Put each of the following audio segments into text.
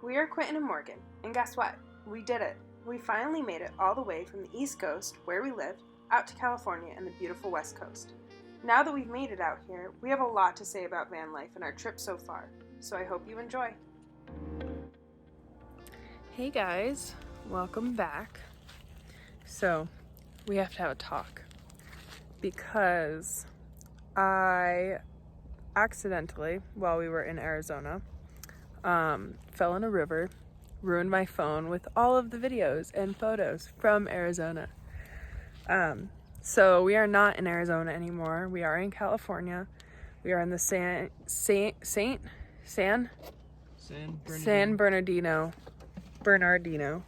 We are Quentin and Morgan, and guess what? We did it. We finally made it all the way from the East Coast, where we lived, out to California and the beautiful West Coast. Now that we've made it out here, we have a lot to say about van life and our trip so far, so I hope you enjoy. Hey guys, welcome back. So, we have to have a talk because I accidentally, while we were in Arizona, fell in a river, ruined my phone with all of the videos and photos from Arizona. So we are not in Arizona anymore. We are in California. We are in the San Bernardino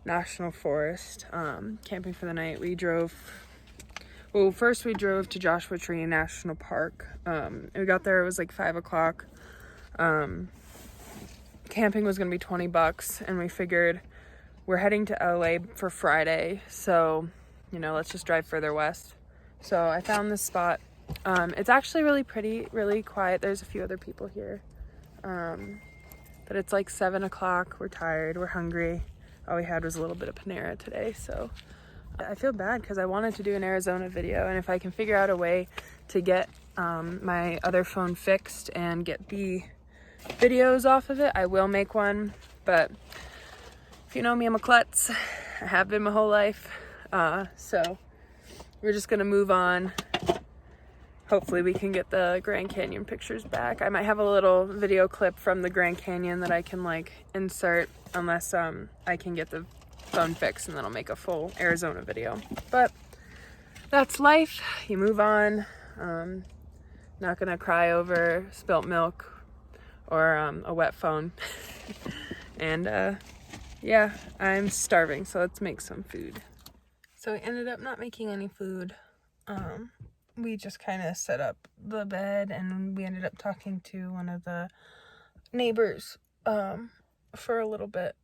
National Forest, camping for the night. First we drove to Joshua Tree National Park. We got there, it was like 5 o'clock. Camping was gonna be $20, and we figured we're heading to LA for Friday, so let's just drive further west. So I found this spot. It's actually really pretty, really quiet. There's a few other people here, but it's like 7 o'clock. We're tired, we're hungry. All we had was a little bit of Panera today, so I feel bad because I wanted to do an Arizona video, and if I can figure out a way to get my other phone fixed and get the videos off of it, I will make one. But if you know me, I'm a klutz. I have been my whole life. So we're just gonna move on. Hopefully we can get the Grand Canyon pictures back. I might have a little video clip from the Grand Canyon that I can insert, unless I can get the phone fixed, and then I'll make a full Arizona video. But that's life. You move on. Not gonna cry over spilt milk or a wet phone. And yeah, I'm starving, so let's make some food. So we ended up not making any food. We just kind of set up the bed, and we ended up talking to one of the neighbors for a little bit.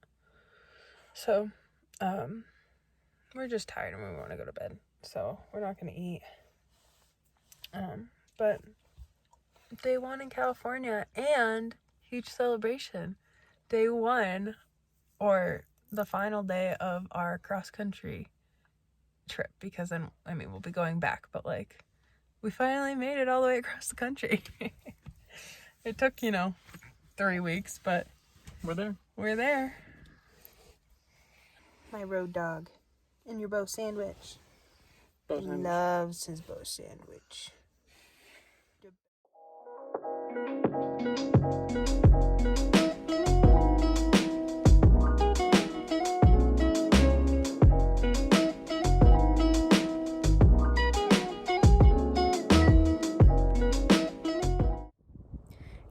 So we're just tired and we want to go to bed, so we're not going to eat. But day one in California, and huge celebration. Day one, or the final day of our cross-country trip, because then, we'll be going back, but we finally made it all the way across the country. It took, 3 weeks, but we're there. My road dog and your bow sandwich. He loves his bow sandwich.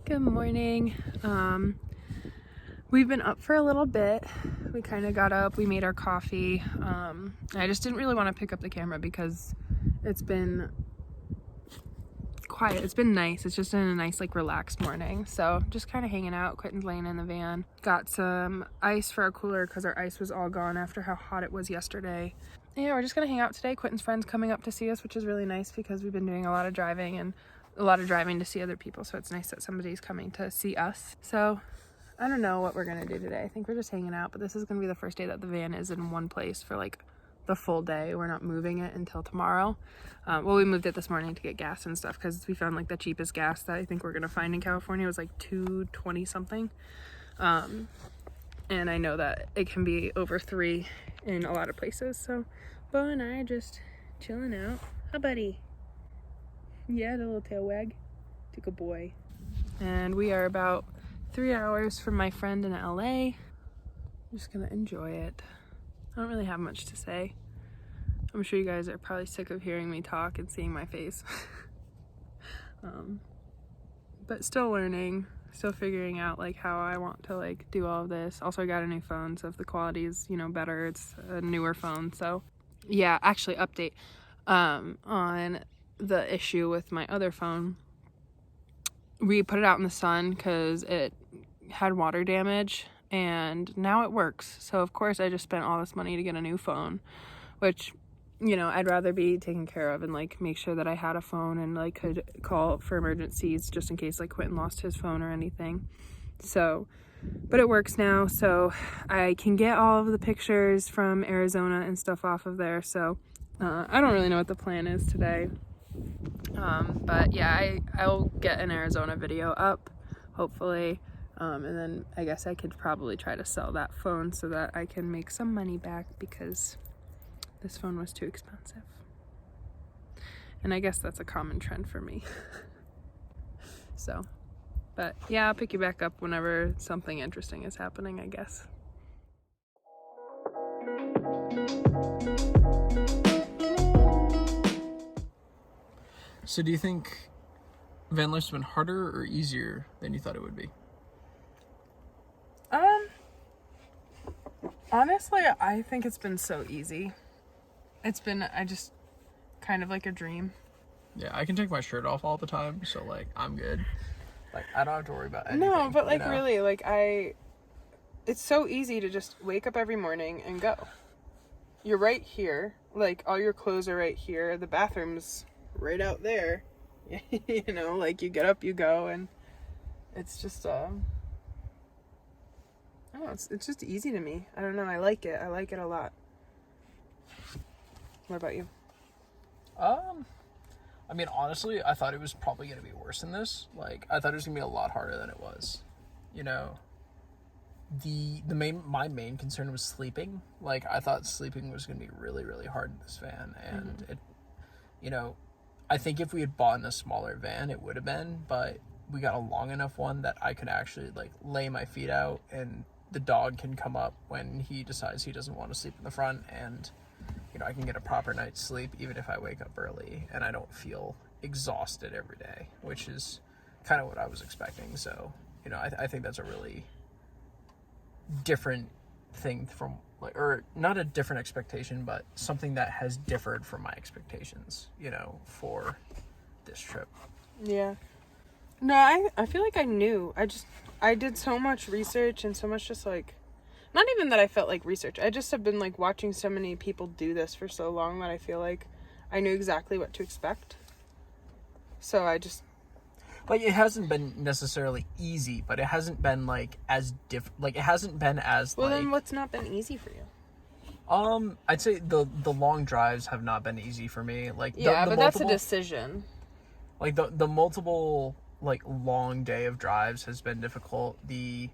Good morning. We've been up for a little bit. We kind of got up, we made our coffee. I just didn't really want to pick up the camera because it's been quiet. It's been nice. It's just been a nice, relaxed morning. So just kind of hanging out. Quentin's laying in the van. Got some ice for our cooler because our ice was all gone after how hot it was yesterday. Yeah, we're just gonna hang out today. Quentin's friend's coming up to see us, which is really nice because we've been doing a lot of driving to see other people, so it's nice that somebody's coming to see us. So I don't know what we're gonna do today. I think we're just hanging out, but this is gonna be the first day that the van is in one place for the full day. We're not moving it until tomorrow. We moved it this morning to get gas and stuff because we found the cheapest gas that I think we're gonna find in California was $2.20 something. And I know that it can be over $3 in a lot of places. So Bo and I are just chilling out. Hi, buddy. Yeah, the little tail wag. Took a boy. And we are about 3 hours from my friend in LA. I'm just gonna enjoy it. I don't really have much to say. I'm sure you guys are probably sick of hearing me talk and seeing my face. But still learning, still figuring out how I want to do all of this. Also, I got a new phone, so if the quality is, better, it's a newer phone. So yeah, actually update on the issue with my other phone. We put it out in the sun because it had water damage, and now it works. So of course I just spent all this money to get a new phone, which I'd rather be taken care of and make sure that I had a phone and could call for emergencies just in case Quentin lost his phone or anything. So, but it works now, so I can get all of the pictures from Arizona and stuff off of there. So I don't really know what the plan is today. But yeah, I'll get an Arizona video up, hopefully. And then I guess I could probably try to sell that phone so that I can make some money back, because this phone was too expensive. And I guess that's a common trend for me. So, but yeah, I'll pick you back up whenever something interesting is happening, I guess. So do you think van life's been harder or easier than you thought it would be? Honestly, I think it's been so easy. It's been, I just, kind of like a dream. Yeah, I can take my shirt off all the time, so, like, I'm good. Like, I don't have to worry about anything. No, but, like, you know? really, like, it's so easy to just wake up every morning and go. You're right here. Like, all your clothes are right here. The bathroom's right out there. You know, like, you get up, you go, and it's just, I don't know, it's just easy to me. I don't know, I like it. I like it a lot. What about you? I mean, honestly, I thought it was probably going to be worse than this. Like, I thought it was going to be a lot harder than it was. You know, my main concern was sleeping. Like, I thought sleeping was going to be really, really hard in this van. And it, you know, I think if we had bought in a smaller van, it would have been, but we got a long enough one that I could actually, like, lay my feet out, and the dog can come up when he decides he doesn't want to sleep in the front, and, you know, I can get a proper night's sleep even if I wake up early, and I don't feel exhausted every day, which is kind of what I was expecting. So, you know, I think that's a really different thing from, like, or not a different expectation, but something that has differed from my expectations, you know, for this trip. Yeah. No, I feel like I knew. I did so much research and so much just, like, not even that I felt like research. I just have been, like, watching so many people do this for so long that I feel like I knew exactly what to expect. So I just... Like, it hasn't been necessarily easy, but it hasn't been, like, as like, it hasn't been as, well, like... then what's not been easy for you? I'd say the long drives have not been easy for me. Like, Yeah, the but that's a decision. Like, the multiple, like, long day of drives has been difficult. The,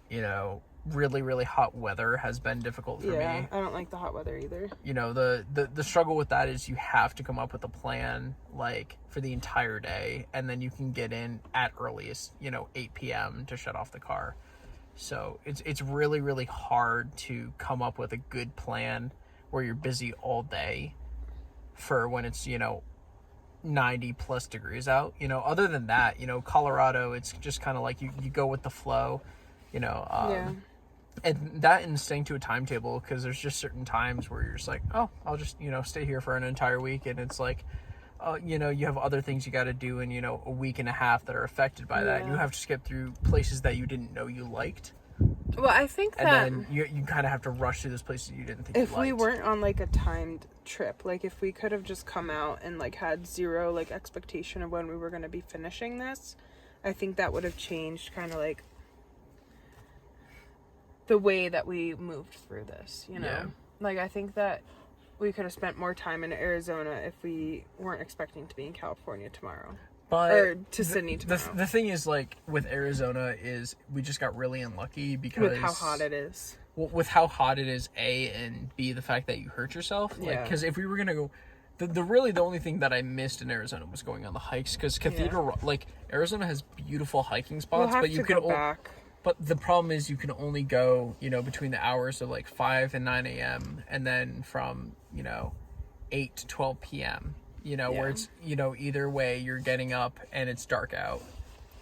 you know, really, really hot weather has been difficult for me. Yeah, I don't like the hot weather either. You know, the struggle with that is you have to come up with a plan, like, for the entire day, and then you can get in at earliest, you know, 8 p.m. to shut off the car. So it's really, really hard to come up with a good plan where you're busy all day for when it's, you know, 90 plus degrees out. You know, other than that, you know, Colorado, it's just kind of like you go with the flow, you know. Yeah. And that and staying to a timetable, because there's just certain times where you're just like, oh, I'll just, you know, stay here for an entire week, and it's like, you know, you have other things you got to do in, you know, a week and a half that are affected by that. You have to skip through places that you didn't know you liked. Well, I think that... And then you kind of have to rush through those places you didn't think you liked. If we weren't on, like, a timed trip, like, if we could have just come out and, like, had zero, like, expectation of when we were going to be finishing this, I think that would have changed kind of, like, the way that we moved through this, you know? Yeah. Like, I think that we could have spent more time in Arizona if we weren't expecting to be in California tomorrow. Or to Sydney tomorrow. The thing is, like, with Arizona is we just got really unlucky because... With how hot it is. Well, with how hot it is, A, and B, the fact that you hurt yourself. Like, because if we were going to go... The only thing that I missed in Arizona was going on the hikes, because like, Arizona has beautiful hiking spots, but you can back. But the problem is you can only go, you know, between the hours of, like, 5 and 9 a.m. and then from, you know, 8 to 12 p.m., you know, where it's, you know, either way you're getting up and it's dark out,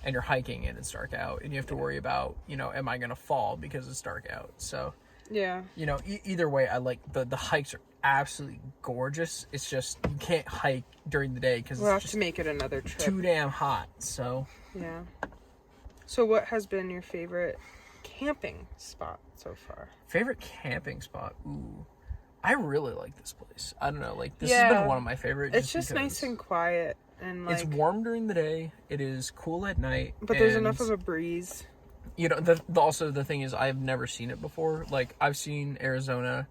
and you're hiking and it's dark out, and you have to worry about, you know, am I going to fall because it's dark out? So, yeah, you know, either way, I like the hikes are absolutely gorgeous. It's just you can't hike during the day because we'll have to make it another trip. Too damn hot. So yeah. So what has been your favorite camping spot so far? Favorite camping spot? Ooh, I really like this place. I don't know, like, this has been one of my favorites. It's just nice and quiet, and, like, it's warm during the day. It is cool at night. But there's enough of a breeze. you know, also the thing is, I've never seen it before. Like, I've seen Arizona,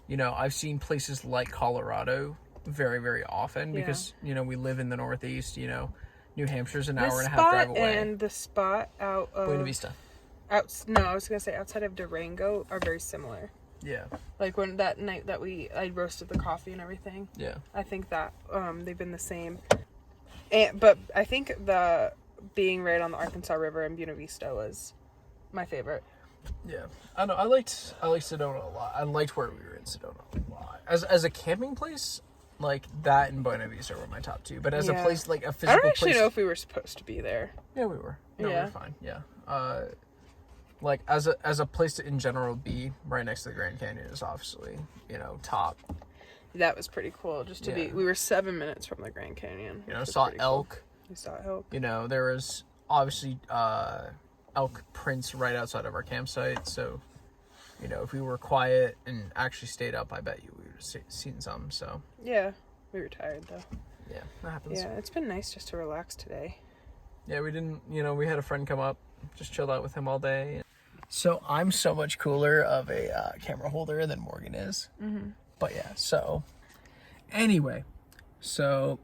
you know, I've seen places like Colorado very, very often because, you know, we live in the Northeast, you know, New Hampshire's an hour and a half drive away. And the spot out of... Buena Vista. I was going to say outside of Durango are very similar. Yeah. Like when that night that I roasted the coffee and everything. Yeah. I think that they've been the same. But I think the being right on the Arkansas River in Buena Vista was my favorite. Yeah. I know. I liked Sedona a lot. I liked where we were in Sedona a lot. As a camping place, like that and Buena Vista were my top two. But as a place, like a physical place... I don't actually know if we were supposed to be there. Yeah, we were. No, we were fine. Yeah. Like as a place to in general be right next to the Grand Canyon is obviously, you know, top. That was pretty cool. Just to be, we were 7 minutes from the Grand Canyon. You know, saw elk. Cool. We saw elk. You know, there was obviously elk prints right outside of our campsite. So, you know, if we were quiet and actually stayed up, I bet you we would have seen some. So yeah, we were tired though. Yeah, that happens. Yeah, it's been nice just to relax today. Yeah, we didn't. You know, we had a friend come up, just chilled out with him all day. So I'm so much cooler of a camera holder than Morgan is. Mm-hmm. But yeah, so anyway, so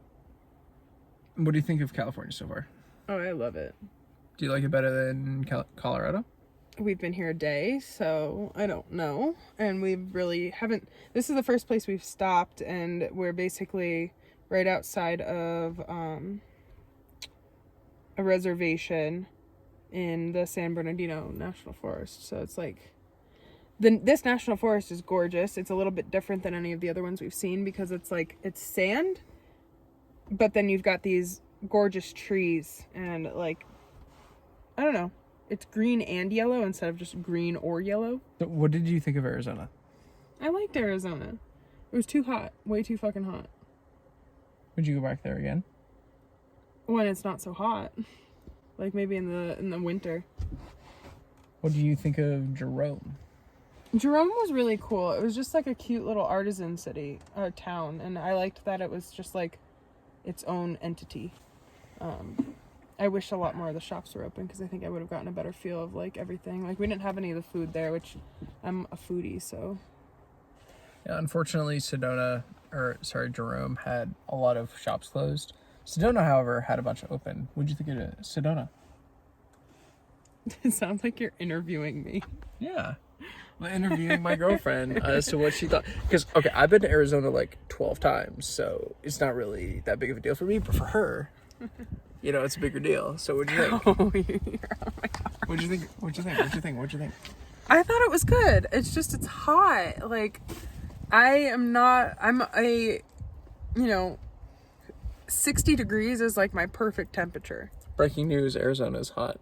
what do you think of California so far? Oh, I love it. Do you like it better than Colorado? We've been here a day, so I don't know. And we really haven't... This is the first place we've stopped, and we're basically right outside of a reservation in the San Bernardino National Forest. So it's like... This national forest is gorgeous. It's a little bit different than any of the other ones we've seen because it's like, it's sand, but then you've got these gorgeous trees and like, I don't know, it's green and yellow instead of just green or yellow. So what did you think of Arizona? I liked Arizona. It was too hot, way too fucking hot. Would you go back there again? When it's not so hot, like maybe in the winter. What do you think of Jerome? Jerome was really cool. It was just like a cute little artisan town, and I liked that it was just like its own entity. I wish a lot more of the shops were open because I think I would have gotten a better feel of like everything. Like we didn't have any of the food there, which I'm a foodie, so. Yeah, unfortunately, Jerome had a lot of shops closed. Sedona, however, had a bunch open. What'd you think of Sedona? It sounds like you're interviewing me. Yeah. I'm interviewing my girlfriend as to what she thought. Because, okay, I've been to Arizona like 12 times, so it's not really that big of a deal for me. But for her, you know, it's a bigger deal. So what'd you think? Oh my God. What'd you think? I thought it was good. It's just, it's hot. Like, I'm a, 60 degrees is like my perfect temperature. Breaking news, Arizona is hot.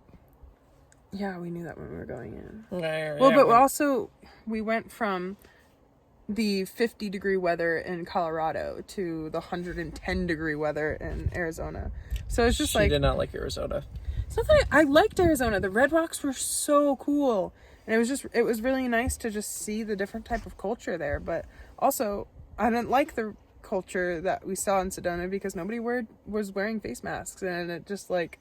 Yeah, we knew that when we were going in. Well, but also, we went from the 50 degree weather in Colorado to the 110 degree weather in Arizona. So it's just She did not like Arizona. It's not that I liked Arizona. The Red Rocks were so cool. And it was really nice to just see the different type of culture there. But also, I didn't like the culture that we saw in Sedona because nobody was wearing face masks. And it just like...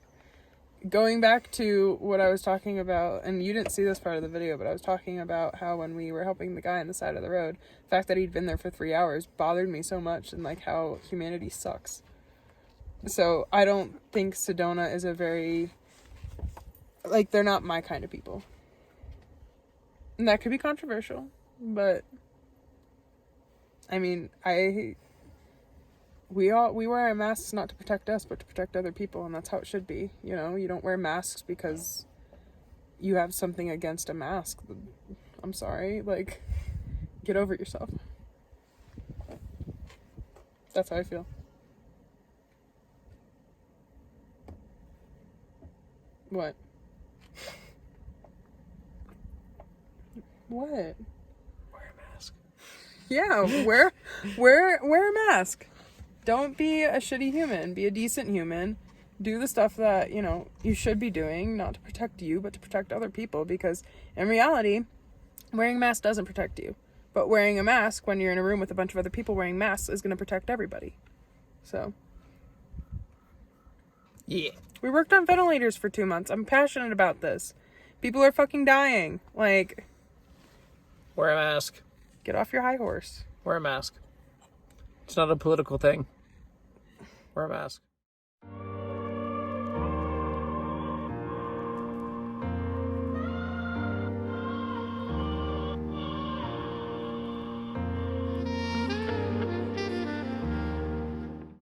Going back to what I was talking about, and you didn't see this part of the video, but I was talking about how when we were helping the guy on the side of the road, the fact that he'd been there for 3 hours bothered me so much, and like how humanity sucks. So I don't think Sedona is a very, like, they're not my kind of people. And that could be controversial, but I mean, we wear our masks not to protect us, but to protect other people, and that's how it should be. You know, you don't wear masks because you have something against a mask. I'm sorry, like, get over it yourself. That's how I feel. What? What? Wear a mask. Yeah, wear a mask. Don't be a shitty human. Be a decent human. Do the stuff that, you should be doing, not to protect you, but to protect other people. Because in reality, wearing a mask doesn't protect you. But wearing a mask when you're in a room with a bunch of other people wearing masks is going to protect everybody. So. Yeah. We worked on ventilators for 2 months. I'm passionate about this. People are fucking dying. Like, Wear a mask. get off your high horse. Wear a mask. It's not a political thing. Wear a mask.